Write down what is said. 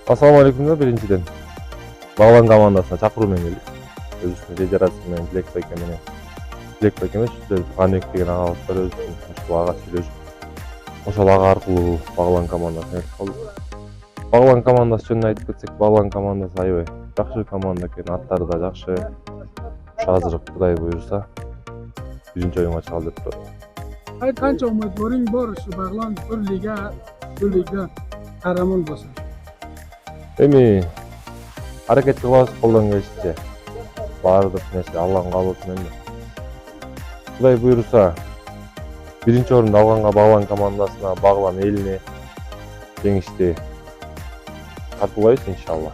Ассалаумалейкум да биринчиден. Баглан командасына чакыруу менен келдик. Өзүбүздүн федерация менен Тилекбек эмес, Ганыбек деген агабыз бар, өзүбүздүн ушул ага сүйлөшүп. Ошол ага аркылуу Баглан командасына келип калдык. Баглан командасы жөнүндө айтып кетсек, Баглан командасы аябай жакшы команда экен, аттары да жакшы. Азыр Кудай буюрса биринчи оюнга чыгалы деп турат. Qancha umidvoring bor shu Bag'lon bir liga qahramon bo'lsa? Эми аракет кылабыз колдон келишинче. Баардык нерсе Алланын каалоосу менен. Кудай буюрса биринчи орунду алганга Баглан командасына, Баглан элине жеңишти тартуулайбыз иншалла.